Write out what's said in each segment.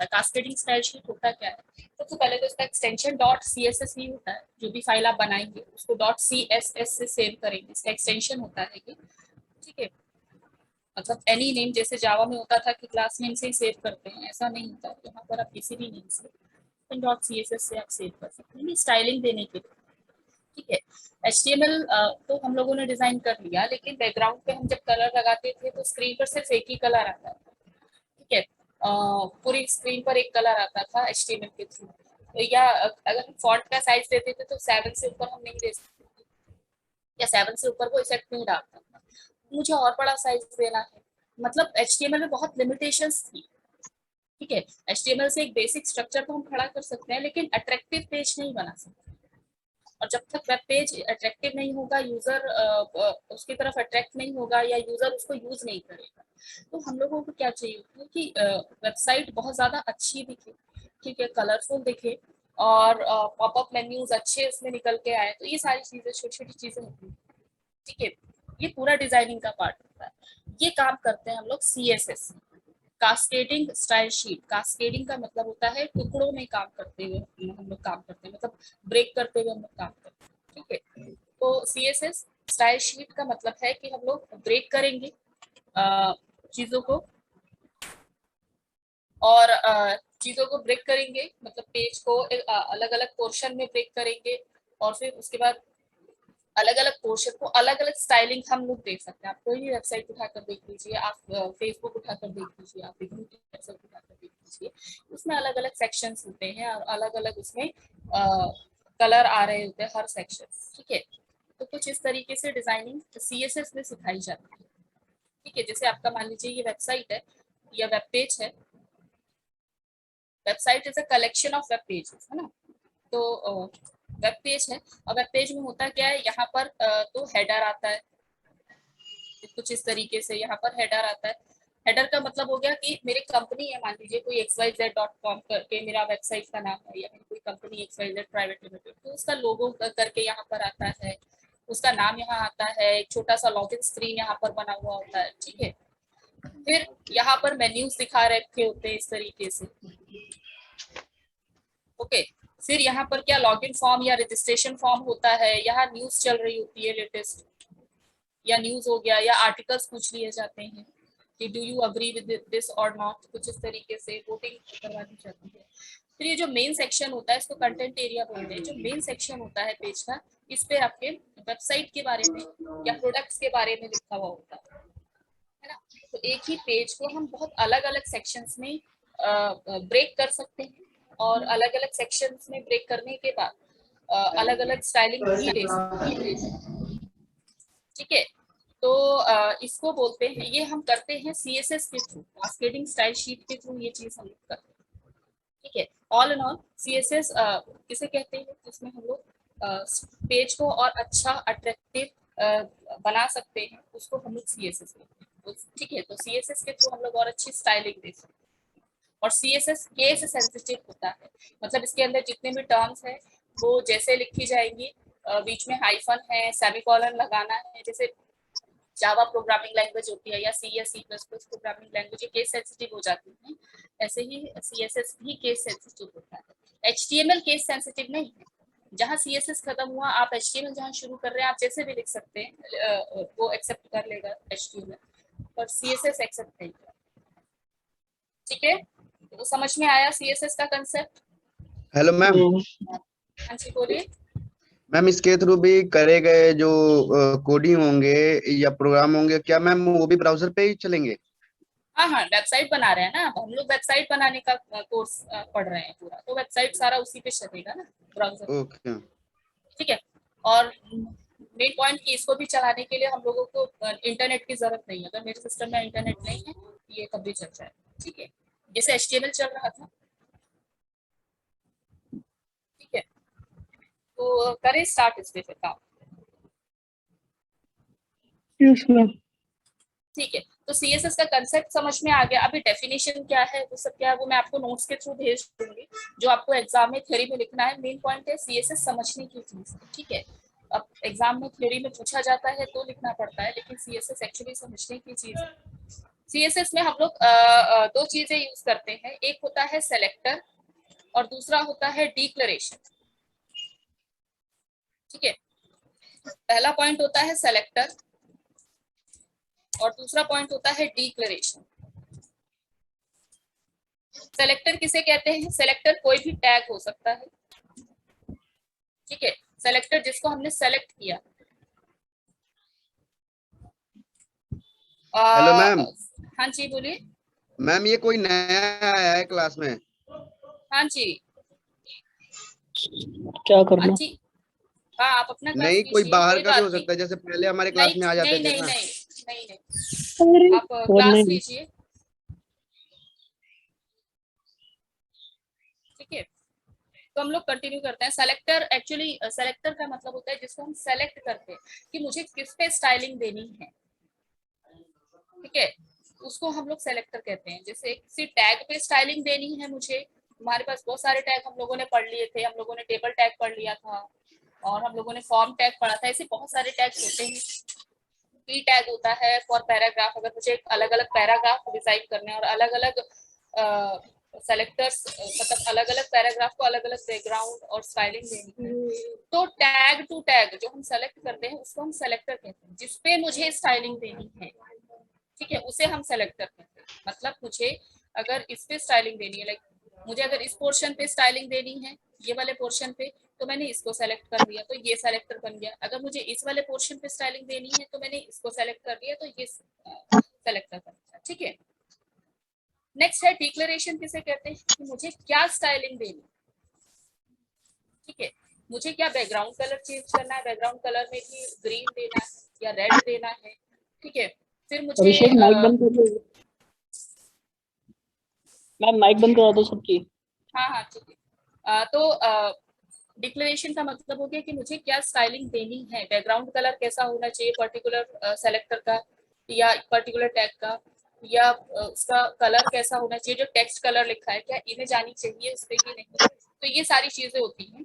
होता है। Cascading style sheet होता क्या है, सबसे पहले तो इसका extension dot C S S ही होता है। जो भी फाइल आप बनाएंगे उसको डॉट सी एस एस से सेव करेंगे, इसका एक्सटेंशन होता है ये, ठीक है। मतलब एनी नेम जैसे जावा में होता था कि क्लास नेम से ही सेव करते हैं, ऐसा नहीं होता। यहाँ पर आप किसी भी नेम से डॉट सी एस एस से आप सेव कर सकते हैं स्टाइलिंग देने के लिए, ठीक है। HTML तो हम लोगों ने डिजाइन कर लिया, लेकिन बैकग्राउंड पे हम जब कलर लगाते थे तो स्क्रीन पर सिर्फ एक ही कलर आता था, ठीक है। पूरी स्क्रीन पर एक कलर आता था HTML के थ्रू। या अगर हम फॉन्ट का साइज देते थे तो 7 से ऊपर हम नहीं दे सकते, या 7 से ऊपर वो इफेक्ट नहीं डालता था। मुझे और बड़ा साइज देना है, मतलब HTML में बहुत लिमिटेशंस थी, ठीक है। HTML से एक बेसिक स्ट्रक्चर को हम खड़ा कर सकते हैं, लेकिन अट्रैक्टिव पेज नहीं बना सकते। और जब तक वेब पेज अट्रैक्टिव नहीं होगा, यूजर उसकी तरफ अट्रैक्ट नहीं होगा, या यूजर उसको यूज नहीं करेगा, तो हम लोगों को क्या चाहिए होता है कि वेबसाइट बहुत ज्यादा अच्छी दिखे, ठीक है, कलरफुल दिखे, और पॉपअप मेन्यूज अच्छे उसमें निकल के आए। तो ये सारी चीजें, छोटी छोटी चीजें होती हैं, ठीक है। ये पूरा डिजाइनिंग का पार्ट होता है। ये काम करते हैं हम लोग CSS, cascading style sheet. Cascading का मतलब होता है टुकड़ों में काम करते हुए हम लोग काम करते हैं, मतलब ब्रेक करते हुए हम लोग काम करते हैं, ठीक है। तो CSS स्टाइल शीट का मतलब है कि हम लोग ब्रेक करेंगे चीजों को, और चीजों को ब्रेक करेंगे, मतलब पेज को अलग अलग पोर्शन में ब्रेक करेंगे, और फिर उसके बाद अलग अलग पोर्शन को अलग अलग स्टाइलिंग हम लोग देख सकते हैं। आप कोई भी वेबसाइट उठाकर देख लीजिए, आप फेसबुक उठाकर देख लीजिए, आप वेबसाइट उठाकर देख लीजिए, उसमें अलग अलग सेक्शंस होते हैं, और अलग अलग उसमें कलर आ रहे होते हैं हर सेक्शन, ठीक है। तो कुछ इस तरीके से डिजाइनिंग CSS में सिखाई जाती है, ठीक है। जैसे आपका मान लीजिए ये वेबसाइट है या वेब पेज है। Website is a collection of web pages, है ना। तो वेब पेज है, और वेब पेज में होता क्या है, यहाँ पर तो हेडर आता है कुछ इस तरीके से। यहाँ पर हेडर आता है। हेडर का मतलब हो गया कि मेरी कंपनी है, मान लीजिए कोई xyz.com करके मेरा वेबसाइट का नाम है, या मेरी कोई कंपनी XYZ प्राइवेट लिमिटेड, तो उसका लोगो करके यहाँ पर आता है, उसका नाम यहाँ आता है, एक छोटा सा लॉगिन स्क्रीन यहाँ पर बना हुआ होता है, ठीक है। फिर यहाँ पर मेन्यूज दिखा रखे होते हैं इस तरीके से, ओके। फिर यहाँ पर क्या लॉगिन फॉर्म या रजिस्ट्रेशन फॉर्म होता है, यहाँ न्यूज चल रही होती है लेटेस्ट, या न्यूज हो गया, या आर्टिकल्स पूछ लिए जाते हैं कि do you agree with this और नॉट, कुछ इस तरीके से वोटिंग करवा दी जाती है। फिर ये जो मेन सेक्शन होता है इसको कंटेंट एरिया बोलते हैं। जो मेन सेक्शन होता है पेज का, इस पे आपके वेबसाइट के बारे में या प्रोडक्ट्स के बारे में लिखा हुआ होता है ना। तो एक ही पेज को हम बहुत अलग अलग सेक्शंस में ब्रेक कर सकते हैं, और अलग अलग सेक्शंस में ब्रेक करने के बाद अलग अलग स्टाइलिंग भी दे सकते हैं, ठीक है। तो इसको बोलते हैं, ये हम करते हैं CSS के थ्रू, कास्केडिंग स्टाइल शीट के थ्रू ये चीज हम लोग करते हैं, ठीक है। ऑल इन ऑल CSS किसे कहते हैं, जिसमें हम लोग पेज को और अच्छा अट्रैक्टिव बना सकते हैं, उसको हम लोग CSS कहते हैं, ठीक है। तो CSS के थ्रू हम लोग और अच्छी स्टाइलिंग दे सकते हैं। और CSS केस सेंसिटिव होता है, मतलब इसके अंदर जितने भी टर्म्स हैं वो जैसे लिखी जाएंगी, बीच में हाइफन है, सेमीकोलन लगाना है, जैसे जावा प्रोग्रामिंग लैंग्वेज होती है, या C या C++ programming language case sensitive हो जाती है, ऐसे ही CSS भी केस सेंसिटिव होता है। HTML केस सेंसिटिव नहीं है। जहाँ CSS खत्म हुआ, आप HTML जहाँ शुरू कर रहे हैं, आप जैसे भी लिख सकते हैं, वो एक्सेप्ट कर लेगा HTML, पर CSS एक्सेप्ट नहीं करेगा, ठीक है। तो समझ में आया CSS का कंसेप्ट? Hello ma'am. हाँ जी बोलिए। मैम इसके थ्रू भी करे गए जो कोडिंग होंगे या प्रोग्राम होंगे, क्या मैम वो भी ब्राउजर पे ही चलेंगे? हाँ हाँ, वेबसाइट बना रहे हैं ना, अब हम लोग वेबसाइट बनाने का कोर्स पढ़ रहे हैं पूरा, तो वेबसाइट सारा उसी पे चलेगा ना, ब्राउजर, ओके। ठीक है। और मेन पॉइंट की इसको भी चलाने के लिए हम लोगों को इंटरनेट की जरूरत नहीं है। अगर मेरे सिस्टम में इंटरनेट नहीं है, ये कब भी चल जाए, ठीक है। जैसे HTML चल रहा था, ठीक है। तो करें स्टार्ट इस पे फिर काम, यस मैम। ठीक है। तो CSS का कंसेप्ट समझ में आ गया। अभी डेफिनेशन क्या है, वो सब क्या है, वो मैं आपको नोट्स के थ्रू भेज दूंगी, जो आपको एग्जाम में थ्योरी में लिखना है। मेन पॉइंट है CSS समझने की चीज, ठीक है। अब एग्जाम में थ्योरी में पूछा जाता है तो लिखना पड़ता है, लेकिन CSS एक्चुअली समझने की चीज है, CSS में हम लोग दो चीजें यूज करते हैं, एक होता है सेलेक्टर और दूसरा होता है डिक्लेरेशन। ठीक है, पहला पॉइंट होता है सेलेक्टर और दूसरा पॉइंट होता है डिक्लेरेशन। सेलेक्टर किसे कहते हैं? सेलेक्टर कोई भी टैग हो सकता है। ठीक है, सेलेक्टर जिसको हमने सेलेक्ट किया। Hello ma'am. हाँ जी बोलिए। मैम ये कोई नया आया है क्लास में? हाँ जी। क्या हाँ करना? जी, हाँ आप अपना क्लास नहीं, कोई लीजिए, बाहर कोई का भी बात हो नहीं। सकता है, जैसे पहले हमारे क्लास नहीं में आ जाते नहीं थे नहीं ना। नहीं नहीं नहीं, अरे आप और क्लास नहीं। लीजिए। ठीक है, तो हम लोग कंटिन्यू करते हैं। सेलेक्टर एक्चुअली, सेलेक्टर का मतलब होता है जिसको हम सेलेक्ट करते हैं कि मुझे किस पे स्टाइलिंग देनी है। ठीक है, उसको हम लोग सेलेक्टर कहते हैं। जैसे किसी टैग पे स्टाइलिंग देनी है मुझे, हमारे पास बहुत सारे टैग हम लोगों ने पढ़ लिए थे। हम लोगों ने टेबल टैग पढ़ लिया था और हम लोगों ने फॉर्म टैग पढ़ा था। ऐसे बहुत सारे टैग होते हैं। पी टैग होता है फॉर पैराग्राफ, अगर मुझे अलग अलग पैराग्राफ डिजाइन करने और अलग अलग सेलेक्टर्स, मतलब अलग अलग पैराग्राफ को अलग अलग बैकग्राउंड और स्टाइलिंग देनी है, तो टैग टू टैग जो हम सेलेक्ट करते हैं उसको हम सेलेक्टर कहते हैं, जिसपे मुझे स्टाइलिंग देनी है। ठीक है, उसे हम सेलेक्टर कहते हैं। मतलब मुझे अगर इस पे स्टाइलिंग देनी है, लाइक मुझे अगर इस पोर्शन पे स्टाइलिंग देनी है, ये वाले पोर्शन पे, तो मैंने इसको सेलेक्ट कर लिया तो ये सेलेक्टर बन गया। अगर मुझे इस वाले पोर्शन पे स्टाइलिंग देनी है तो मैंने इसको सेलेक्ट कर लिया तो ये सेलेक्टर बन गया। ठीक है, नेक्स्ट है डिक्लेरेशन। किसे कहते हैं कि मुझे क्या स्टाइलिंग देनी। ठीक है, मुझे क्या बैकग्राउंड कलर चेंज करना है, बैकग्राउंड कलर में भी ग्रीन देना है या रेड देना है। ठीक है, फिर मुझे अभिषेक माइक बंद कर दो। मैम माइक बंद करा दो सबकी। हाँ हाँ ठीक है। तो डिक्लेरेशन का मतलब हो गया कि मुझे क्या स्टाइलिंग देनी है, बैकग्राउंड कलर कैसा होना चाहिए पर्टिकुलर सेलेक्टर का या पर्टिकुलर टैग का, या उसका कलर कैसा होना चाहिए, जो टेक्स्ट कलर लिखा है क्या इमेज आनी चाहिए उस पर कि नहीं। तो ये सारी चीजें होती हैं,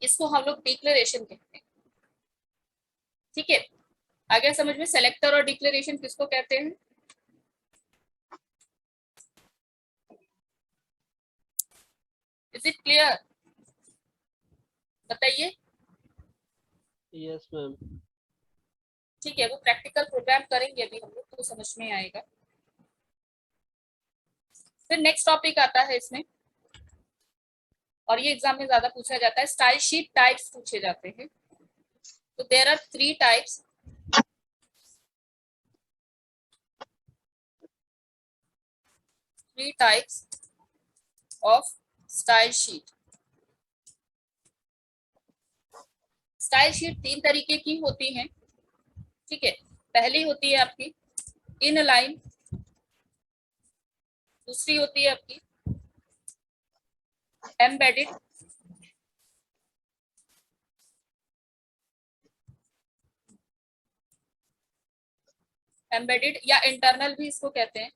इसको हम लोग डिक्लेरेशन कहते हैं। ठीक है, आगे समझ में सेलेक्टर और डिक्लेरेशन किसको कहते हैं? Is it clear? बताइए। Yes ma'am. ठीक है, वो प्रैक्टिकल प्रोग्राम करेंगे अभी हम लोग तो समझ में आएगा। फिर नेक्स्ट टॉपिक आता है इसमें, और ये एग्जाम में ज्यादा पूछा जाता है, स्टाइल शीट टाइप्स पूछे जाते हैं। तो there are 3 types. Three types of style sheet. Style sheet 3 तरीके की होती हैं। ठीक है, पहली होती है आपकी इन लाइन, दूसरी होती है आपकी एम्बेडेड, एम्बेडेड या इंटरनल भी इसको कहते हैं,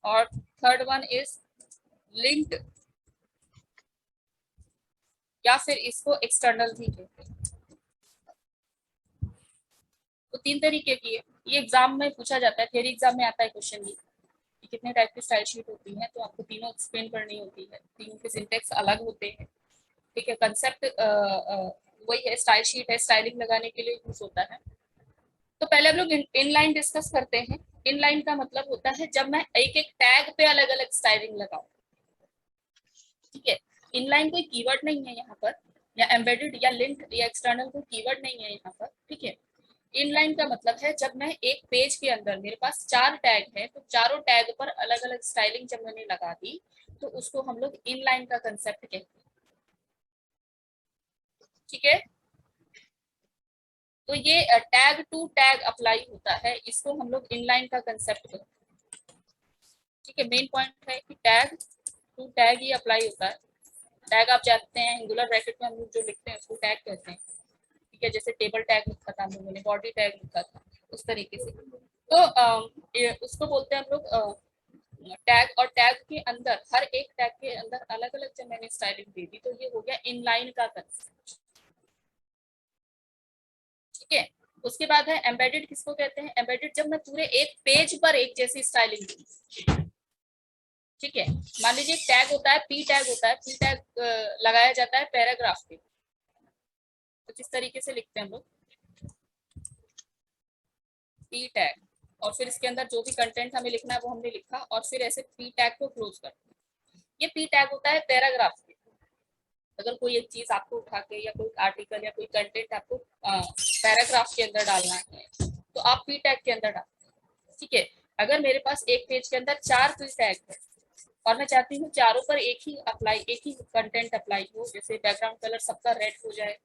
और थर्ड वन इज लिंक्ड, या फिर इसको एक्सटर्नल भी कहते हैं। तो 3 तरीके की है। ये एग्जाम में पूछा जाता है, थियरी एग्जाम में आता है क्वेश्चन ये कि कितने टाइप की स्टाइल शीट होती है, तो आपको तीनों एक्सप्लेन करनी होती है, तीनों के सिंटेक्स अलग होते हैं। ठीक है, कंसेप्ट वही है, स्टाइल शीट है, स्टाइलिंग लगाने के लिए यूज होता है। तो पहले हम लोग इनलाइन डिस्कस करते हैं। इनलाइन का मतलब होता है जब मैं एक एक टैग पे अलग अलग स्टाइलिंग लगाऊं। ठीक है, इनलाइन कोई कीवर्ड नहीं है यहाँ पर, या एम्बेडेड या लिंक्ड या एक्सटर्नल कोई कीवर्ड नहीं है यहाँ पर। ठीक है, इनलाइन का मतलब है जब मैं एक पेज के अंदर, मेरे पास 4 टैग है, तो चारों टैग पर अलग अलग स्टाइलिंग जब मैंने लगा दी तो उसको हम लोग इनलाइन का कंसेप्ट कहते हैं। ठीक है, तो ये टैग टू टैग अप्लाई होता है, इसको हम लोग इनलाइन का कंसेप्ट कहते हैं। ठीक है, मेन पॉइंट है कि टैग टू टैग ही अप्लाई होता है। टैग आप जानते हैं, एंगुलर ब्रैकेट में हम लोग जो लिखते हैं उसको टैग कहते हैं। ठीक है, जैसे टेबल टैग लिखा था हम लोगों ने, बॉडी टैग लिखा था, उस तरीके से। तो उसको बोलते हैं हम लोग टैग, और टैग के अंदर, हर एक टैग के अंदर अलग अलग जब मैंने स्टाइलिंग दे दी तो ये हो गया इनलाइन का कंसेप्ट। ठीक है, उसके बाद है एम्बेडेड। किसको कहते हैं एम्बेडेड? जब मैं पूरे एक पेज पर एक जैसी स्टाइलिंग दूँ। ठीक है, मान लीजिए टैग होता है, पी टैग होता है, पी टैग लगाया जाता है पैराग्राफ पे। तो किस तरीके से लिखते हैं हम लोग? पी टैग, और फिर इसके अंदर जो भी कंटेंट हमें लिखना है वो हमने लिखा, और फिर ऐसे पी टैग को क्लोज करते हैं। ये पी टैग होता है पैराग्राफ पे। अगर कोई एक चीज आपको उठा के या कोई आर्टिकल या कोई कंटेंट आपको पैराग्राफ के अंदर डालना है तो आप पी टैग के अंदर डालते हैं। ठीक है, अगर मेरे पास एक पेज के अंदर 4 पी टैग है और मैं चाहती हूँ चारों पर एक ही कंटेंट अप्लाई हो, जैसे बैकग्राउंड कलर सबका रेड हो जाए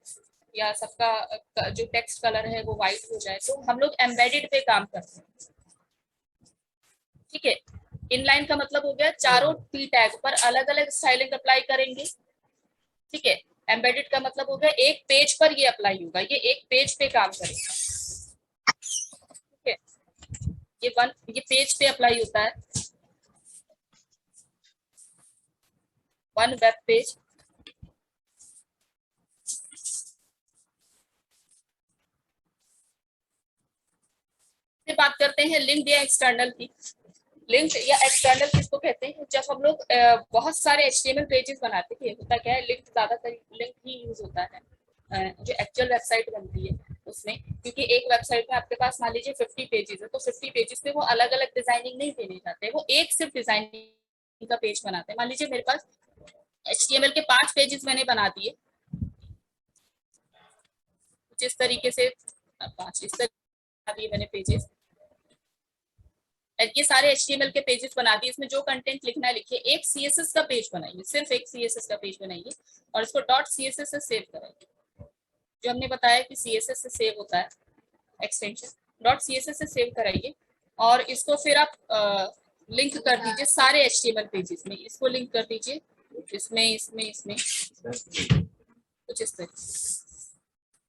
या सबका जो टेक्स्ट कलर है वो व्हाइट हो जाए, तो हम लोग एम्बेडेड पे काम करते हैं। ठीक है, इनलाइन का मतलब हो गया चारों पी टैग पर अलग अलग स्टाइलिंग अप्लाई करेंगे। ठीक है, एम्बेडेड का मतलब हो गया एक पेज पर ये अप्लाई होगा, ये एक पेज पे काम करेगा। ठीक है, ये पेज पे अप्लाई होता है, वन वेब पेज। फिर बात करते हैं लिंक्ड या एक्सटर्नल की। लिंक्ड या एक्सटर्नल किसको कहते हैं? जब हम लोग बहुत सारे HTML पेजेस बनाते हैं, होता क्या है, लिंक ज्यादातर लिंक ही यूज होता है जो एक्चुअल वेबसाइट बनती है उसमें। क्योंकि एक वेबसाइट में आपके पास मान लीजिए 50 पेजेस है, तो 50 पेजेस पे वो अलग अलग डिजाइनिंग नहीं देने जाते, वो एक सिर्फ डिजाइनिंग का पेज बनाते हैं। मान लीजिए मेरे पास HTML के 5 पेजेस मैंने बना दिए कुछ इस तरीके से, 5 इस तरीके बना दिए मैंने पेजेस, ये सारे HTML के पेजेस बना दिए, इसमें जो कंटेंट लिखना है लिखिए। एक CSS का पेज बनाइए, सिर्फ एक CSS का पेज बनाइए और इसको .css से सेव कराइए। जो हमने बताया कि CSS से सेव होता है एक्सटेंशन, .css से सेव कराइए और इसको फिर आप लिंक कर दीजिए सारे HTML पेजेस में। इसको लिंक कर दीजिए इसमें इसमें इसमें कुछ इस तरह।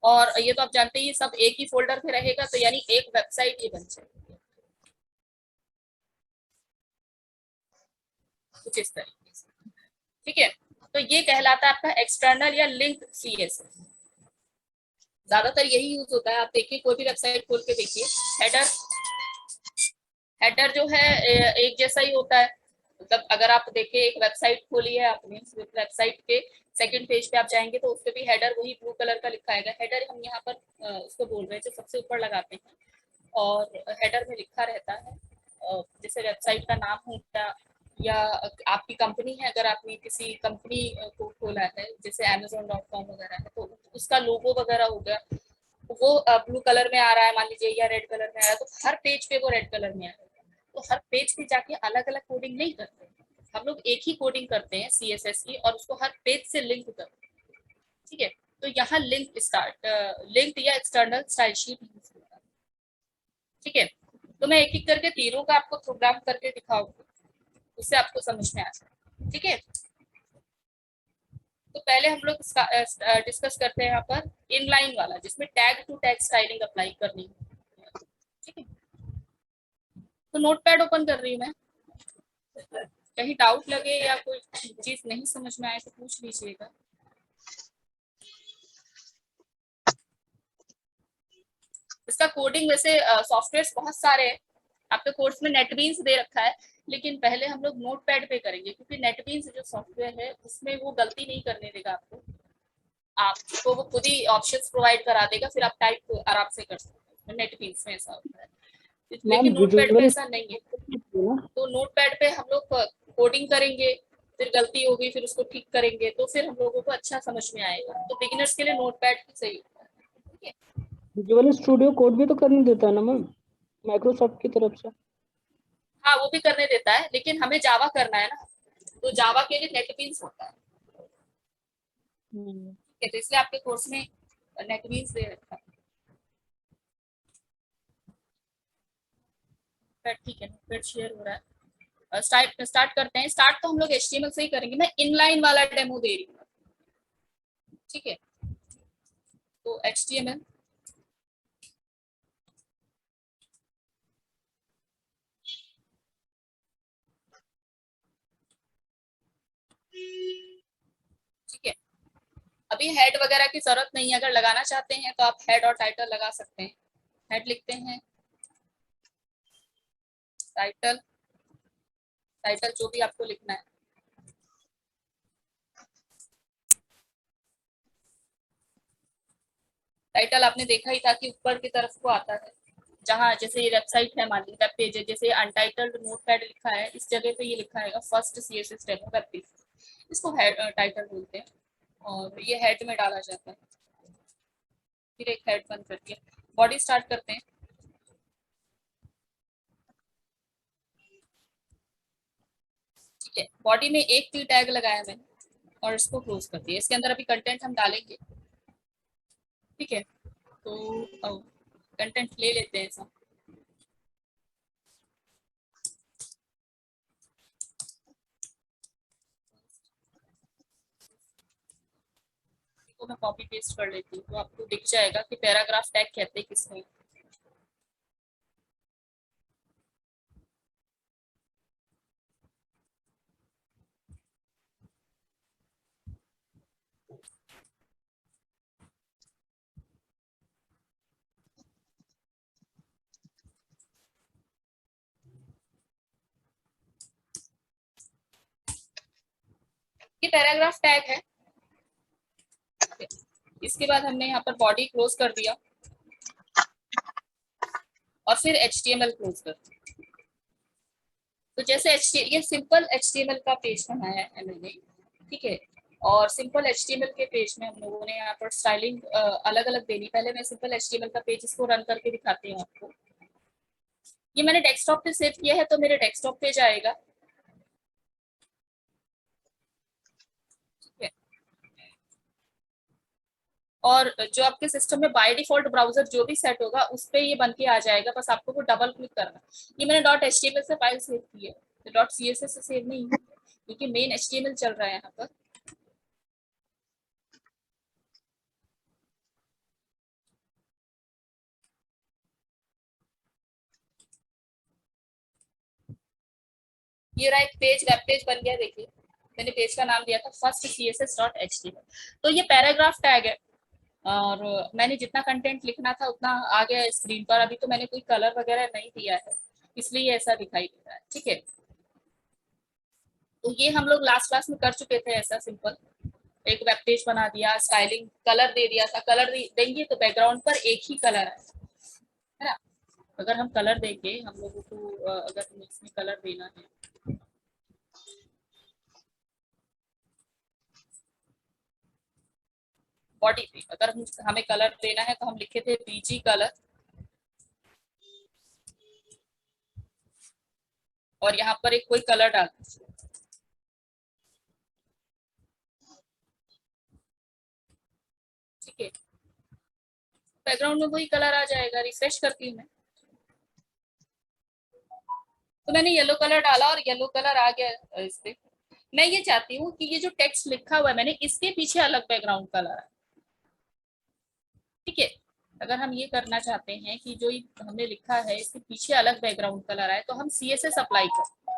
और ये तो आप जानते हैं ये सब एक ही फोल्डर पे रहेगा, तो यानी एक वेबसाइट ये बन जाएगी कुछ इस तरीके से। ठीक है, तो ये कहलाता है आपका एक्सटर्नल या लिंक CSS। ज्यादातर यही यूज होता है। आप देखिए कोई भी वेबसाइट खोल के देखिए, हेडर जो है एक जैसा ही होता है। मतलब अगर आप देखिए एक वेबसाइट खोली है आपने, वेबसाइट के सेकंड पेज पे आप जाएंगे तो उस पे भी हेडर वही ब्लू कलर का लिखा आएगा। हेडर हम यहाँ पर उसको बोल रहे हैं जो सबसे ऊपर लगाते हैं, और हेडर में लिखा रहता है जैसे वेबसाइट का नाम होता, या आपकी कंपनी है, अगर आपने किसी कंपनी को खोला है जैसे Amazon.com वगैरह है तो उसका लोगो वगैरह हो गया, वो ब्लू कलर में आ रहा है मान लीजिए या रेड कलर में आ रहा है, तो हर पेज पे वो रेड कलर में आएगा। तो हर पेज पे जाके अलग अलग कोडिंग नहीं करते, हम लोग एक ही कोडिंग करते हैं CSS की और उसको हर पेज से लिंक करते हैं। ठीक है, तो यहाँ लिंक या एक्सटर्नल स्टाइल शीट यूज होता है। ठीक है, तो मैं एक एक करके तीनों का आपको प्रोग्राम करके दिखाऊंगी, उससे आपको समझ में आ जाए। ठीक है, तो पहले हम लोग डिस्कस करते हैं यहाँ पर इनलाइन वाला, जिसमें tag to tag styling apply करनी है। ठीक है, तो नोटपैड ओपन कर रही हूँ मैं, कहीं डाउट लगे या कोई चीज नहीं समझ में आए तो पूछ लीजिएगा। इसका कोडिंग वैसे सॉफ्टवेयर बहुत सारे हैं, आपके कोर्स में नेटबीन्स दे रखा है, लेकिन पहले हम लोग नोटपैड पे करेंगे क्योंकि नेटबीन्स जो सॉफ्टवेयर है उसमें वो गलती नहीं करने देगा आपको वो खुद ही ऑप्शंस प्रोवाइड करा देगा, फिर आप टाइप आराम से कर सकते हैं। नेटबीन्स में ऐसा होता है, लेकिन नोटपैड पे ऐसा नहीं है। तो नोटपैड पे हम लोग कोडिंग करेंगे, फिर गलती होगी फिर उसको ठीक करेंगे, तो फिर हम लोगों को अच्छा समझ में आएगा। तो बिगिनर्स के लिए नोटपैड सही होता है। ठीक है, विजुअल स्टूडियो कोड भी तो करने देता है ना मैम, माइक्रोसॉफ्ट की तरफ से। हाँ वो भी करने देता है, लेकिन हमें जावा करना है ना, तो जावा के लिए नेटबीन्स होता है। ठीक है, तो इसलिए आपके कोर्स में नेटबीन्स दे रखा है। ठीक है, फिर शेयर हो रहा है। स्टार्ट करते हैं। स्टार्ट तो हम लोग HTML से ही करेंगे, मैं इनलाइन वाला डेमो दे रही हूँ। ठीक है, तो HTML ठीक है, अभी हेड वगैरह की जरूरत नहीं है, अगर लगाना चाहते हैं तो आप हेड और टाइटल लगा सकते हैं। हेड लिखते हैं, टाइटल, टाइटल जो भी आपको लिखना है। टाइटल आपने देखा ही था कि ऊपर की तरफ को आता है, जहाँ जैसे ये वेबसाइट है, मान ली वेब पेज है, जैसे अनटाइटल्ड नोटपैड लिखा है, इस जगह पे ये लिखा है first CSS demo web page, इसको हेड टाइटल बोलते हैं, और ये हेड में डाला जाता है। फिर एक हेड बंद कर दिया, बॉडी स्टार्ट करते हैं। ठीक है, बॉडी में एक टी टैग लगाया मैंने और इसको क्लोज कर दिया। इसके अंदर अभी कंटेंट हम डालेंगे। ठीक है, तो कंटेंट ले लेते हैं सब। तो मैं कॉपी पेस्ट कर लेती हूँ, तो आपको दिख जाएगा कि पैराग्राफ टैग कहते हैं किसमें। ये पैराग्राफ टैग है। इसके बाद हमने यहाँ पर बॉडी क्लोज कर दिया और फिर HTML क्लोज कर दिया। तो जैसे ये सिंपल HTML का पेज बनाया है मैंने, ठीक है, और सिंपल HTML के पेज में हम लोगों ने यहाँ पर स्टाइलिंग अलग अलग देनी। पहले मैं सिंपल HTML का पेज इसको रन करके दिखाती हूँ आपको। ये मैंने डेस्कटॉप पे सेव किया है, तो मेरे डेस्कटॉप पे जाएगा। ठीक है, और जो आपके सिस्टम में बाय डिफॉल्ट ब्राउजर जो भी सेट होगा उस पे ये बन के आ जाएगा, बस आपको वो डबल क्लिक करना। ये मैंने .html से फाइल सेव की है, तो .css से सेव नहीं है, क्योंकि मेन HTML चल रहा है यहाँ पर। ये रहा एक पेज, वेब पेज बन गया। देखिए मैंने पेज का नाम दिया था फर्स्ट CSS.html। तो ये पैराग्राफ टैग है, और मैंने जितना कंटेंट लिखना था उतना आ गया स्क्रीन पर। अभी तो मैंने कोई कलर वगैरह नहीं दिया है, इसलिए ऐसा दिखाई दे रहा है। ठीक है, तो ये हम लोग लास्ट क्लास में कर चुके थे। ऐसा सिंपल एक वेब पेज बना दिया, स्टाइलिंग कलर दे दिया था। कलर देंगे तो बैकग्राउंड पर एक ही कलर है ना। अगर हम कलर देंगे, हम लोगों को अगर इसमें कलर देना है, बॉडी पे अगर हमें कलर देना है, तो हम लिखे थे BG कलर, और यहाँ पर एक कोई कलर डाल दीजिए। ठीक है, बैकग्राउंड में वही कलर आ जाएगा। रिफ्रेश करती हूँ मैं, तो मैंने येलो कलर डाला और येलो कलर आ गया इस पे। मैं ये चाहती हूँ कि ये जो टेक्स्ट लिखा हुआ है मैंने, इसके पीछे अलग बैकग्राउंड कलर है। ठीक है, अगर हम ये करना चाहते हैं कि जो हमने लिखा है इसके पीछे अलग बैकग्राउंड कलर आए, तो हम CSS अप्लाई करें।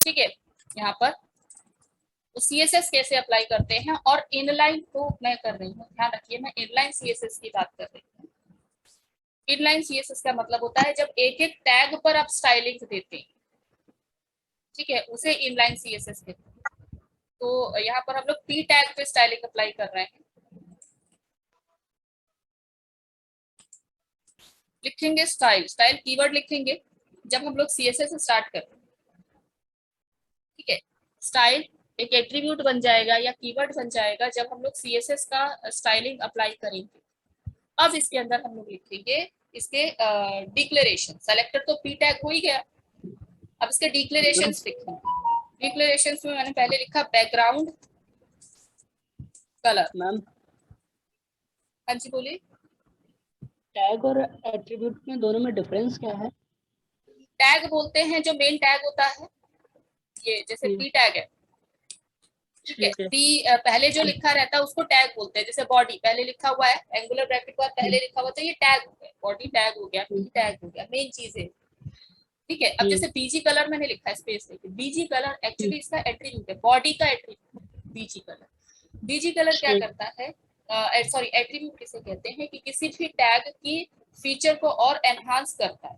ठीक है, यहाँ पर तो CSS कैसे अप्लाई करते हैं, और इनलाइन तो मैं कर रही हूँ, ध्यान रखिए मैं इनलाइन CSS की बात कर रही हूँ। इनलाइन CSS का मतलब होता है जब एक एक टैग पर आप स्टाइलिंग देते हैं। ठीक है, उसे इनलाइन CSS कहते हैं। तो यहाँ पर हम लोग P टैग पे स्टाइलिंग अप्लाई कर रहे हैं। लिखेंगे स्टाइल, स्टाइल कीवर्ड लिखेंगे जब हम लोग CSS स्टार्ट कर रहे हैं। ठीक है, स्टाइल एक एट्रीब्यूट बन जाएगा या कीवर्ड बन जाएगा जब हम लोग CSS का स्टाइलिंग अप्लाई करेंगे। अब इसके अंदर हम लोग लिखेंगे इसके डिक्लेरेशन। सेलेक्टर तो P टैग हो ही गया, अब इसके डिक्लेरेशंस लिखेंगे। डिक्लेरेशंस में मैंने पहले लिखा बैकग्राउंड कलर। मैम हाँ जी बोलिए। टैग और एट्रीब्यूट में दोनों में डिफरेंस क्या है? टैग बोलते हैं जो मेन टैग होता है, ये जैसे P टैग है। ठीक है, P पहले जो लिखा रहता है उसको टैग बोलते हैं। जैसे बॉडी पहले लिखा हुआ है, एंगुलर ब्रैकेट के बाद पहले लिखा हुआ, तो ये टैग हो गया, बॉडी टैग हो गया, P टैग हो गया, मेन चीज है। ठीक है, अब जैसे BG कलर मैंने लिखा है स्पेस लेके, BG कलर एक्चुअली इसका एट्रीब्यूट है, बॉडी का attribute BG colour. BG colour क्या करता है, सॉरी एट्रीब्यूट किसे कहते हैं कि किसी भी टैग की फीचर को और एनहांस करता है,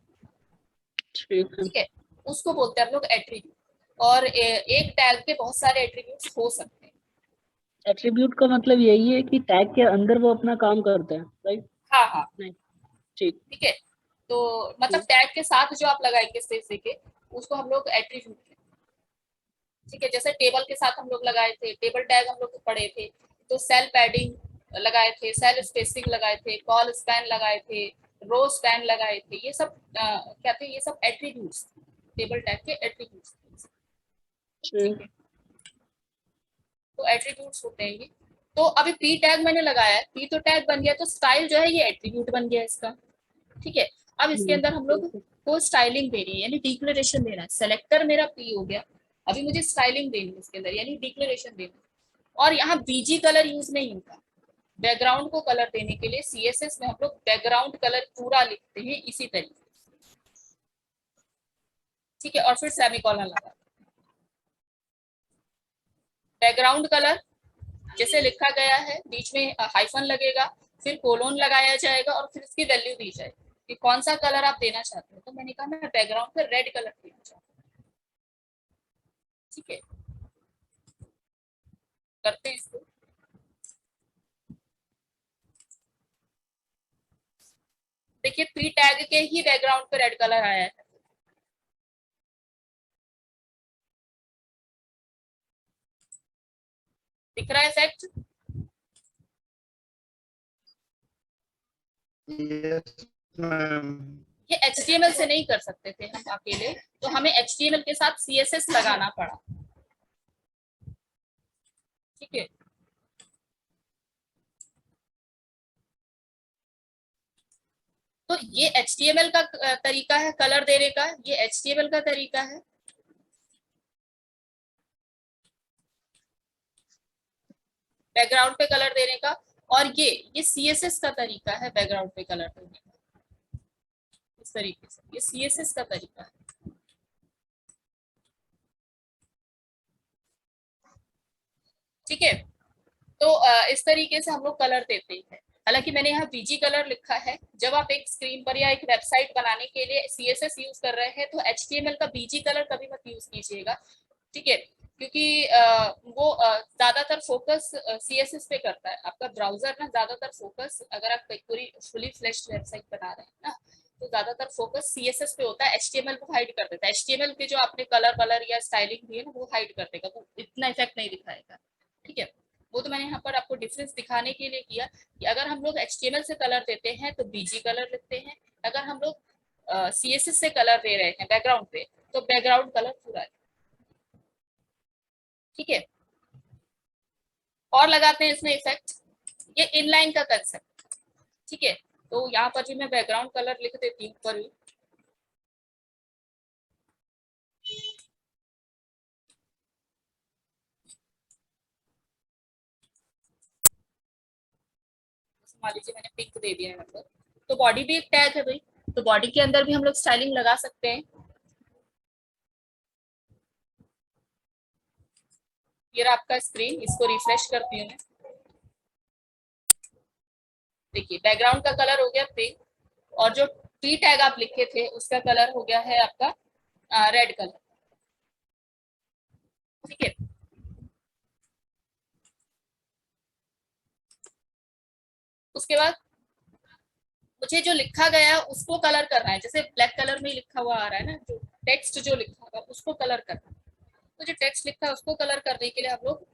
ठीक है। ठीक है, उसको बोलते हैं हम लोग एट्रीब्यूट। और एक टैग के बहुत सारे एट्रीब्यूट्स हो सकते हैं। एट्रीब्यूट का मतलब यही है कि टैग के अंदर वो अपना काम करते हैं, राइट? हाँ हाँ नहीं, ठीक। ठीक है। तो मतलब टैग के साथ जो आप लगाएंगे से के उसको हम लोग एट्रीब्यूट कहते हैं, ठीक है। जैसे टेबल के साथ हम लोग लगाए थे, टेबल टैग हम लोग पढ़े थे, तो सेल पैडिंग लगाए थे, सेल स्पेसिंग लगाए थे, कॉल स्पैन लगाए थे, रो स्पैन लगाए थे, ये सब क्या थे, ये सब एट्रीब्यूट्स, टेबल टैग के एट्रीब्यूट्स, ठीक है। तो एट्रीब्यूट्स होते हैं ये। तो अभी पी टैग मैंने लगाया है, पी तो टैग बन गया, तो स्टाइल जो है ये एट्रीब्यूट बन गया इसका, ठीक है। अब इसके अंदर हम लोग को स्टाइलिंग देनी है, यानी डिक्लेरेशन देना है। सेलेक्टर मेरा पी हो गया, अभी मुझे स्टाइलिंग देनी है इसके अंदर, यानी डिक्लेरेशन देना है। और यहाँ बीजी कलर यूज नहीं होता, बैकग्राउंड को कलर देने के लिए सीएसएस में हम लोग बैकग्राउंड कलर पूरा लिखते हैं इसी तरीके, ठीक है। और फिर सेमीकोलन लगा, बैकग्राउंड कलर जैसे लिखा गया है, बीच में हाइफन लगेगा, फिर कोलोन लगाया जाएगा और फिर इसकी वैल्यू दी जाएगी कि कौन सा कलर आप देना चाहते हो। तो मैंने कहा मैं बैकग्राउंड पे रेड कलर देना चाहता हूँ, ठीक है। करते हैं इसको, देखिए पी टैग के ही बैकग्राउंड पे रेड कलर आया है, दिख रहा है इफेक्ट? Yes ma'am. ये HTML से नहीं कर सकते थे हम अकेले, तो हमें HTML के साथ CSS लगाना पड़ा, ठीक है। तो ये HTML का तरीका है कलर देने का, ये HTML का तरीका है। बैकग्राउंड पे कलर देने का, और ये CSS का तरीका है बैकग्राउंड पे कलर देने का, इस तरीके से ये CSS का तरीका है, ठीक है। तो इस तरीके से हम लोग कलर देते हैं। हालांकि मैंने यहाँ बीजी कलर लिखा है, जब आप एक स्क्रीन पर या एक वेबसाइट बनाने के लिए CSS यूज कर रहे हैं तो HTML का बीजी कलर कभी मत यूज कीजिएगा, ठीक है, क्योंकि वो ज्यादातर फोकस CSS पे करता है। आपका ब्राउजर ना ज्यादातर फोकस, अगर आप पूरी फुली फ्लेश्ड वेबसाइट बना रहे हैं ना, तो ज्यादातर फोकस CSS पे होता है, HTML को हाइड कर देता है। HTML के जो आपने कलर या स्टाइलिंग दी है ना, वो हाइड कर देगा, वो इतना इफेक्ट नहीं दिखाएगा, ठीक है। वो तो मैंने यहाँ पर आपको डिफरेंस दिखाने के लिए किया कि अगर हम लोग HTML से कलर देते हैं तो बीजी कलर लिखते हैं, अगर हम लोग CSS से कलर दे रहे हैं बैकग्राउंड पे तो बैकग्राउंड कलर पूरा है, ठीक है। और लगाते हैं इसमें इफेक्ट, ये इनलाइन का कंसेप्ट, ठीक है। तो यहाँ पर भी मैं बैकग्राउंड कलर लिख देती हूँ ऊपर भी, मान लीजिए मैंने पिंक दे दिया है यहाँ पर। तो बॉडी भी एक टैग है भाई, तो बॉडी के अंदर भी हम लोग स्टाइलिंग लगा सकते हैं। ये रहा आपका स्क्रीन, इसको रिफ्रेश करती हूँ मैं, देखिए बैकग्राउंड का कलर हो गया पिंक, और जो पी टैग आप लिखे थे उसका कलर हो गया है आपका रेड कलर, ठीक है। उसके बाद मुझे जो लिखा गया है उसको कलर करना है, जैसे ब्लैक कलर में लिखा हुआ आ रहा है ना, जो टेक्स्ट जो लिखा हुआ उसको कलर करना है। तो जो टेक्स्ट लिखा है उसको कलर करने के लिए हम लोग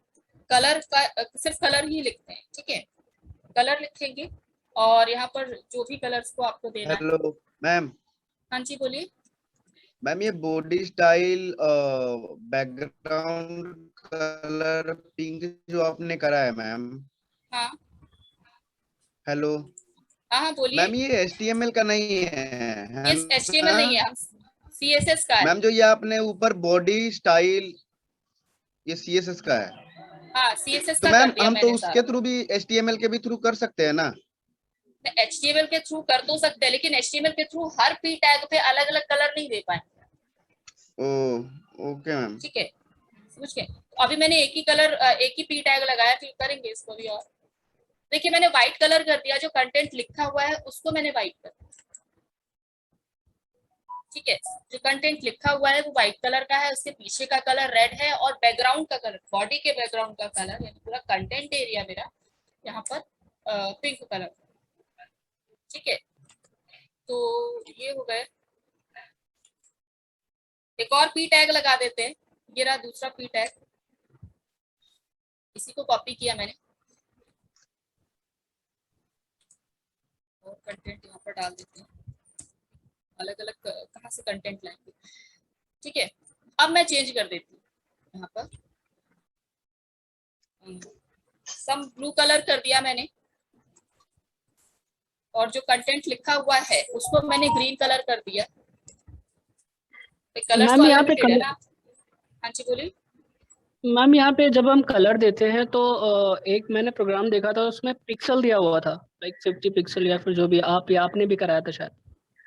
कलर का सिर्फ कलर ही लिखते हैं, ठीक है। कलर लिखेंगे और यहाँ पर जो भी कलर्स को आपको देना है। Hello ma'am. हाँ जी बोलिए। मैम ये body style background colour pink जो आपने करा है मैम। हाँ हेलो हाँ हाँ बोलिए। मैम, ये HTML का नहीं है ये ना? HTML नहीं है, हम CSS का है। मैम जो ये आपने ऊपर बॉडी स्टाइल, ये CSS का है। हाँ CSS तो का कर मैम दिया हम तो मैंने उसके सारा। थ्रू भी HTML के भी थ्रू कर सकते हैं ना? HTML के थ्रू कर तो सकते हैं, लेकिन HTML के थ्रू हर पी टैग पे अलग अलग कलर नहीं दे पाएंगे, ओ ओके मैम। ठीक है, समझ गए। तो अभी मैंने एक ही कलर एक ही पी टैग लगाया, फिर करेंगे इसको भी। और देखिए मैंने व्हाइट कलर कर दिया, जो कंटेंट लिखा हुआ है उसको मैंने व्हाइट कर दिया, ठीक है। जो कंटेंट लिखा हुआ है वो व्हाइट कलर का है, उसके पीछे का कलर रेड है, और बैकग्राउंड का कलर, बॉडी के बैकग्राउंड का कलर, यानी पूरा कंटेंट एरिया मेरा यहाँ पर पिंक कलर, ठीक है। तो ये हो गए। एक और पी टैग लगा देते हैं, ये रहा दूसरा पी टैग, इसी को कॉपी किया मैंने और कंटेंट यहाँ पर डाल देते हैं। अलग अलग कहाँ से कंटेंट लाएंगे, ठीक है। अब मैं चेंज कर देती हूँ यहाँ पर, सम ब्लू कलर कर दिया मैंने, और जो कंटेंट लिखा हुआ है उसको मैंने ग्रीन कलर कर दिया। कलर्स तो मैम यहाँ पे अनलिमिटेड है ना। हाँ जी बोलिए। मैम यहाँ पे जब हम कलर देते हैं तो एक मैंने प्रोग्राम देखा था, उसमें पिक्सल दिया हुआ था, लाइक 50 पिक्सल या फिर जो भी आप या आपने भी कराया था शायद।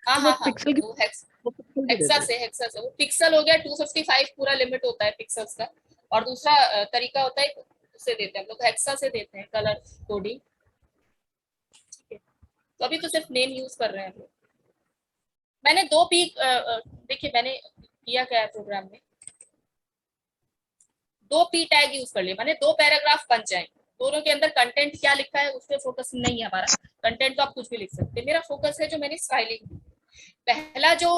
हाँ तो हाँ हाँ, पिक्सल की वो वो पिक्सल भी हेक्सा देते हैं। से, हेक्सा से वो पिक्सल हो गया 255 पूरा लिमिट होता है पिक्सल्स का। और दूसरा तरीका होता है, उससे देते हैं हम लोग, हेक्सा से देते हैं कलर कोडिंग, ठीक है। तो अभी तो सिर्फ नेम यूज कर रहे हैं हम लोग। मैंने दो पी देखिए मैंने किया क्या है प्रोग्राम में, दो पी टैग यूज कर लिए, मैंने दो पैराग्राफ बन जाएंगे, दोनों के अंदर कंटेंट क्या लिखा है उस पर फोकस नहीं है हमारा। कंटेंट तो आप कुछ भी लिख सकते हैं, मेरा फोकस है जो मैंने स्टाइलिंग दी। पहला जो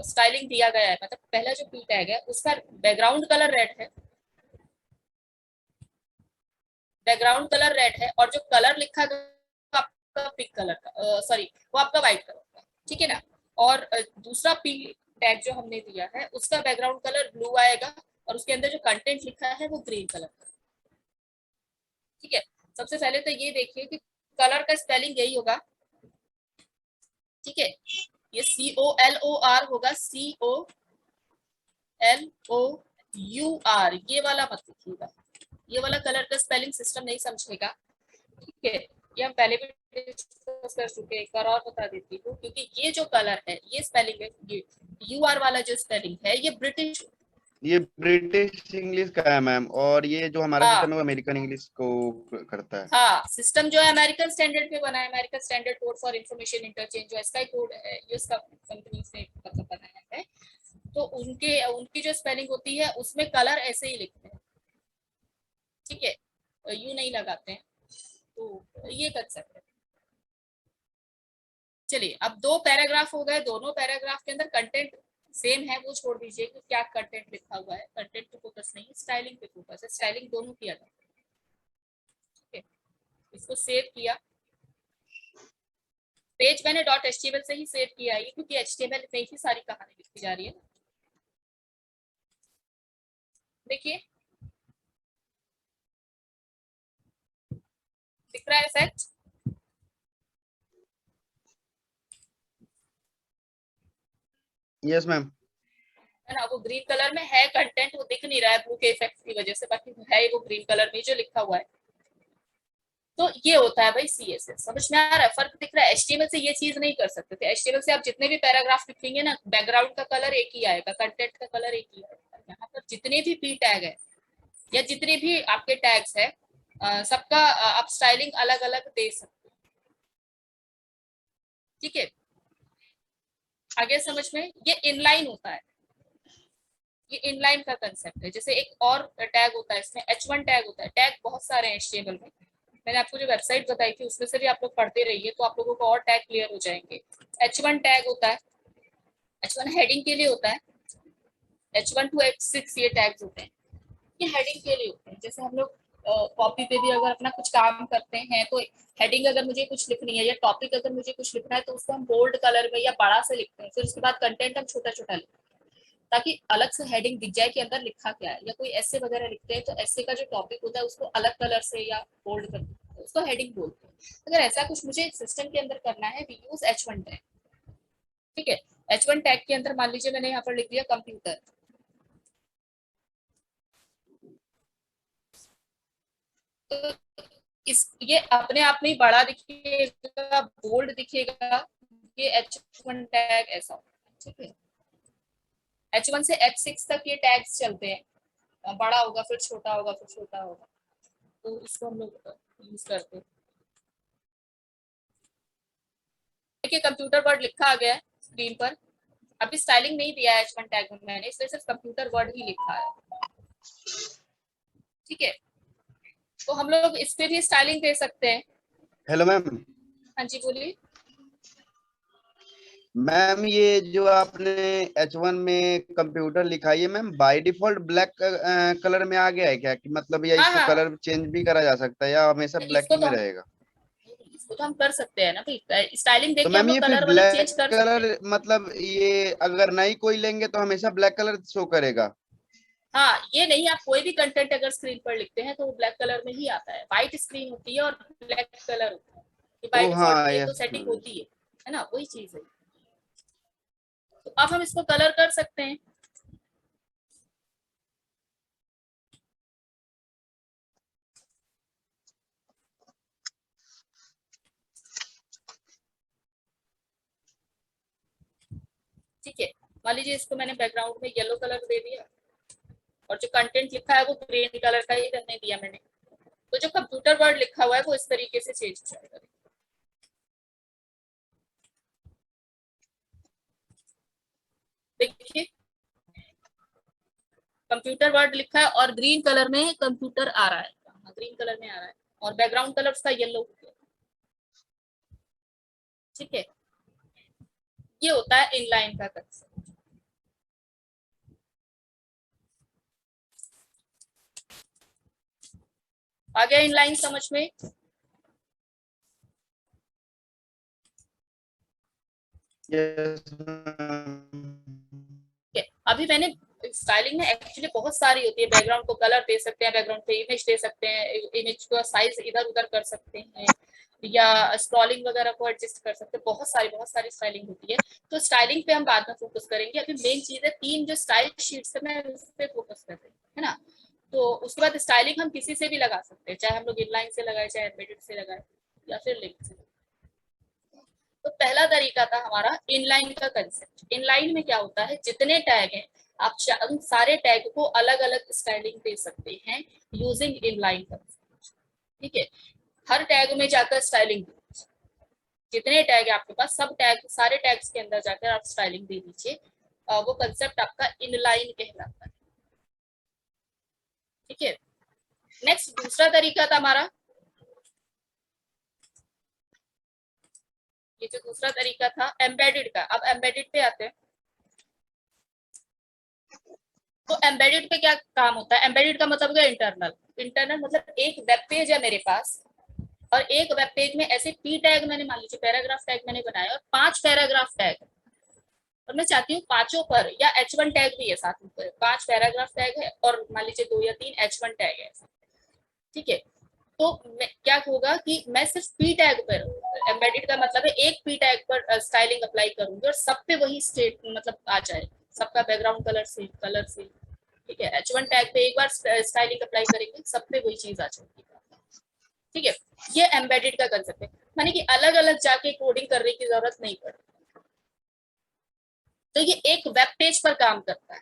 स्टाइलिंग दिया गया है, मतलब पहला जो पी टैग है उसका बैकग्राउंड कलर रेड है, बैकग्राउंड कलर रेड है, और जो कलर लिखा गया आपका पिंक कलर का, सॉरी वो आपका व्हाइट कलर का, ठीक है ना। और दूसरा पी टैग जो हमने दिया है उसका बैकग्राउंड कलर ब्लू आएगा, और उसके अंदर जो कंटेंट लिखा है वो ग्रीन कलर का, ठीक है। सबसे पहले तो ये देखिए कि कलर का स्पेलिंग यही होगा, ठीक है। ये COLOR होगा, COLOUR, ये वाला मत लिखिएगा, ये वाला कलर का स्पेलिंग सिस्टम नहीं समझेगा, ठीक है। ये हम पहले भी डिस्कस कर चुके हैं, एक बार और बता देती हूँ, क्योंकि ये जो कलर है ये स्पेलिंग है, ये UR वाला जो स्पेलिंग है ये ब्रिटिश, ये ब्रिटिश इंग्लिश का है मैम, और ये जो हमारा हाँ सिस्टम है वो अमेरिकन इंग्लिश को करता है। हाँ, सिस्टम जो है अमेरिकन स्टैंडर्ड पे बना है, American standard code for information interchange, जो एस्काई कोड है यूएस कंपनी से मतलब बनाया है। तो उनके उनकी जो स्पेलिंग होती है उसमें कलर ऐसे ही लिखते हैं, ठीक है, यू नहीं लगाते हैं। तो ये कंसेप्ट है। चलिए अब दो पैराग्राफ हो गए, दोनों पैराग्राफ के अंदर कंटेंट सेम है, वो छोड़ दीजिए कि क्या कंटेंट लिखा हुआ है, कंटेंट पे फोकस नहीं, स्टाइलिंग पे फोकस है, स्टाइलिंग दोनों किया था, ठीक है। इसको सेव किया, पेज मैंने .html से ही सेव किया है, क्योंकि HTML में ही सारी कहानी लिखी जा रही है। देखिए दिख रहा है इफेक्ट, यस मैम। है ना। वो ग्रीन कलर में है कंटेंट, वो दिख नहीं रहा है ब्लू के इफेक्ट की वजह से, बाकी है वो ग्रीन कलर में जो लिखा हुआ है। तो ये होता है भाई CSS, समझ में आ रहा है, फर्क दिख रहा है। HTML से ये चीज नहीं कर सकते थे, HTML से आप जितने भी पैराग्राफ लिखेंगे ना, बैकग्राउंड का कलर एक ही आएगा, कंटेंट का कलर एक ही आएगा। यहाँ पर जितने भी पी टैग है या जितने भी आपके टैग्स है, सबका आप स्टाइलिंग अलग अलग दे सकते हैं, ठीक है। आगे समझ में, ये इनलाइन होता है, ये इनलाइन का कंसेप्ट है। जैसे एक और टैग होता है इसमें, H1 टैग होता है, टैग बहुत सारे हैं HTML में, मैंने आपको जो वेबसाइट बताई थी उसमें से भी आप लोग पढ़ते रहिए तो आप लोगों को और टैग क्लियर हो जाएंगे। H1 टैग होता है, H1 हेडिंग के लिए होता है, H1 to H6 ये टैग्स होते हैं, ये हेडिंग के लिए होते हैं। जैसे हम लोग कॉपी पे भी अगर अपना कुछ काम करते हैं तो हेडिंग अगर मुझे कुछ लिखनी है या टॉपिक अगर मुझे कुछ लिखना है तो उसको हम बोल्ड कलर में या बड़ा से लिखते हैं, फिर उसके बाद कंटेंट हम छोटा छोटा लिखते हैं, ताकि अलग से हेडिंग दिख जाए कि अंदर लिखा क्या है। या कोई ऐसे वगैरह लिखते हैं तो ऐसे का जो टॉपिक होता है उसको अलग कलर से या बोल्ड कर देते हैं, उसको हेडिंग बोलते हैं। अगर ऐसा कुछ मुझे सिस्टम के अंदर करना है, वी यूज H1 टैग, ठीक है। H1 टैग के अंदर मान लीजिए मैंने यहाँ पर लिख दिया कंप्यूटर, तो इस ये अपने आप में ही बड़ा दिखेगा, बोल्ड दिखेगा, ये H1 टैग ऐसा होता है, ठीक है। H1 से H6 तक ये टैग्स चलते हैं, बड़ा होगा फिर छोटा होगा फिर छोटा होगा, तो इसको हम लोग यूज करते हैं। देखिए कंप्यूटर वर्ड लिखा आ गया है स्क्रीन पर। अभी स्टाइलिंग नहीं दिया है H1 टैग में मैंने, इसलिए सिर्फ कंप्यूटर वर्ड ही लिखा है। ठीक है, तो हम लोग इस पे भी स्टाइलिंग दे सकते हैं। Hello ma'am. हाँ जी बोलिए। मैम ये जो आपने H1 में कंप्यूटर लिखा है, ये ma'am by default black colour में आ गया है क्या, कि मतलब या हाँ इसको हाँ, कलर चेंज भी करा जा सकता है या हमेशा ब्लैक इसको ही तो में हम रहेगा? इसको तो हम कर सकते हैं ना भाई, स्टाइलिंग तो देके हम मैम लोग ये फिर कलर वालर चेंज ब्लैक कर सकते कलर हैं। मतलब ये अगर नहीं कोई लेंगे तो हमेशा ब्लैक कलर शो करेगा? हाँ, ये नहीं, आप कोई भी कंटेंट अगर स्क्रीन पर लिखते हैं तो वो ब्लैक कलर में ही आता है। व्हाइट स्क्रीन होती है और ब्लैक कलर होता है, ये बाय ओ डिफॉल्ट हाँ, ये तो यस सेटिंग मैम। होती है ना, वही चीज है। तो अब हम इसको कलर कर सकते हैं। ठीक है, मान लीजिए इसको मैंने बैकग्राउंड में येलो कलर दे दिया और जो कंटेंट लिखा है वो ग्रीन कलर का ही रहने दिया मैंने। तो जो कंप्यूटर वर्ड लिखा हुआ है वो इस तरीके से चेंज हो जाएगा। देखिए कंप्यूटर वर्ड लिखा है और ग्रीन कलर में कंप्यूटर आ रहा है, ग्रीन कलर में आ रहा है और बैकग्राउंड कलर उसका येलो हो गया। ठीक है, ये होता है इनलाइन का कंसेप्ट। आ गया इनलाइन समझ में? Yes ma'am. ठीक है, अभी मैंने स्टाइलिंग में एक्चुअली बहुत सारी होती है। बैकग्राउंड को कलर दे सकते हैं, बैकग्राउंड पे इमेज दे सकते हैं, इमेज का साइज इधर उधर कर सकते हैं, या स्क्रॉलिंग वगैरह को एडजस्ट कर सकते हैं। बहुत सारी स्टाइलिंग होती है। तो स्टाइलिंग पे हम बाद में फोकस करेंगे। अभी मेन चीज है तीन जो स्टाइल शीट्स है, मैं उस पर फोकस कर रही हूँ, है ना। तो उसके बाद स्टाइलिंग हम किसी से भी लगा सकते हैं, चाहे हम लोग इनलाइन से लगाए, चाहे एम्बेडेड से लगाए, या फिर लिंक से। तो पहला तरीका था हमारा इनलाइन का कंसेप्ट। इनलाइन में क्या होता है, जितने टैग हैं आप उन सारे टैग को अलग अलग स्टाइलिंग दे सकते हैं यूजिंग इनलाइन कंसेप्ट। ठीक है, हर टैग में जाकर स्टाइलिंग, जितने टैग है आपके पास सब टैग, सारे टैग्स के अंदर जाकर आप स्टाइलिंग दे दीजिए। वो कंसेप्ट आपका इनलाइन कहलाता है। ठीक है, नेक्स्ट दूसरा तरीका था हमारा, ये जो दूसरा तरीका था एम्बेडेड का। अब एम्बेडेड पे आते हैं। तो एम्बेडेड पे क्या काम होता है, एम्बेडेड का मतलब क्या, इंटरनल। इंटरनल मतलब एक वेब पेज है मेरे पास और एक वेब पेज में ऐसे पी टैग मैंने, मान लीजिए पैराग्राफ टैग मैंने बनाया और 5 पैराग्राफ टैग, और मैं चाहती हूँ पांचों पर, या H1 टैग भी है साथ में, 5 पैराग्राफ टैग है और मान लीजिए 2 या 3 H1 टैग है। ठीक है, तो क्या होगा कि मैं सिर्फ पी टैग पर, एम्बेडेड का मतलब है एक पी टैग पर स्टाइलिंग अप्लाई करूंगी और सब पे वही स्टेट मतलब आ जाए, सबका बैकग्राउंड कलर से। ठीक है, H1 टैग पे एक बार स्टाइलिंग अप्लाई करेंगे, सब पे वही चीज आ जाएगी। ठीक है, ये एम्बेडेड का कंसेप्ट है, माने कि अलग अलग जाके कोडिंग करने की जरूरत नहीं पड़ती। तो ये एक वेब पेज पर काम करता है,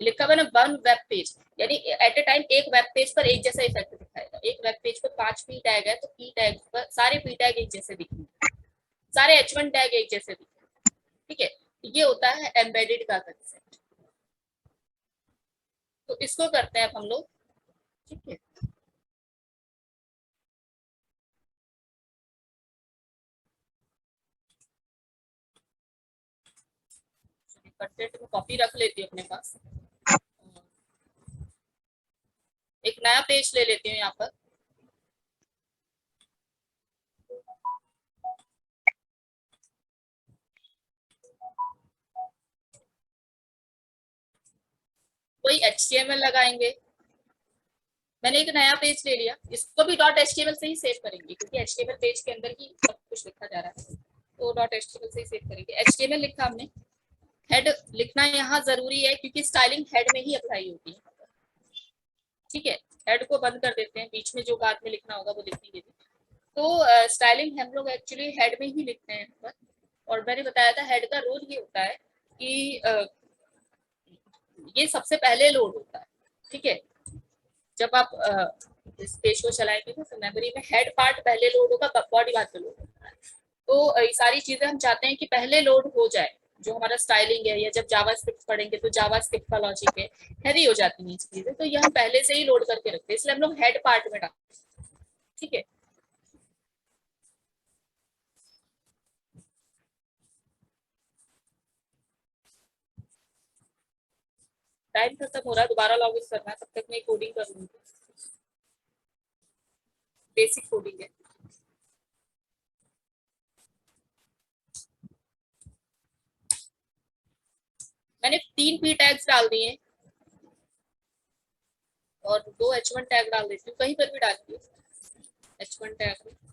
लिखा हुआ ना वन वेब पेज, यानी एट ए टाइम एक वेब पेज पर एक जैसा इफेक्ट दिखाएगा। एक वेब पेज पर 5 पी टैग है तो पी टैग पर सारे पी टैग एक जैसे दिखेंगे, सारे H1 टैग एक जैसे दिखेंगे। ठीक है, ये होता है एम्बेडेड का कंसेप्ट। तो इसको करते हैं अब हम लोग। ठीक है, कंटेंट में कॉपी रख लेती हूँ अपने पास, एक नया पेज ले लेती हूँ यहाँ पर। कोई HTML लगाएंगे। मैंने एक नया पेज ले लिया, इसको भी .html से ही सेव करेंगे क्योंकि HTML पेज के अंदर ही सब कुछ लिखा जा रहा है, तो .html से ही सेव करेंगे। HTML लिखा हमने, हेड लिखना यहाँ जरूरी है क्योंकि स्टाइलिंग हेड में ही अप्लाई होती है। ठीक है, हेड को बंद कर देते हैं, बीच में जो बाद में लिखना होगा वो लिखेंगे। तो स्टाइलिंग हम लोग एक्चुअली हेड में ही लिखते हैं पर, और मैंने बताया था हेड का रोल ये होता है कि ये सबसे पहले लोड होता है। ठीक है, जब आप इस पेज को चलाएंगे तो मेमोरी में हेड पार्ट पहले लोड होगा, बॉडी बाद में लोड होगा। तो ये सारी चीजें हम चाहते हैं कि पहले लोड हो जाए, जो हमारा स्टाइलिंग है, या जब जावास्क्रिप्ट पढ़ेंगे तो जावास्क्रिप्ट का लॉजिक है, हैवी हो जाती है चीजें, तो ये हम पहले से ही लोड करके रखते हैं, इसलिए हम लोग हेड पार्ट में डालते हैं। ठीक है, टाइम खत्म हो रहा है, दोबारा लॉग इन करना है, तब तक मैं कोडिंग कर लूंगी, बेसिक कोडिंग है। मैंने 3 पी टैग्स डाल दिए और 2 H1 टैग डाल देती हूँ, कहीं पर भी डालती हूँ H1 टैग में।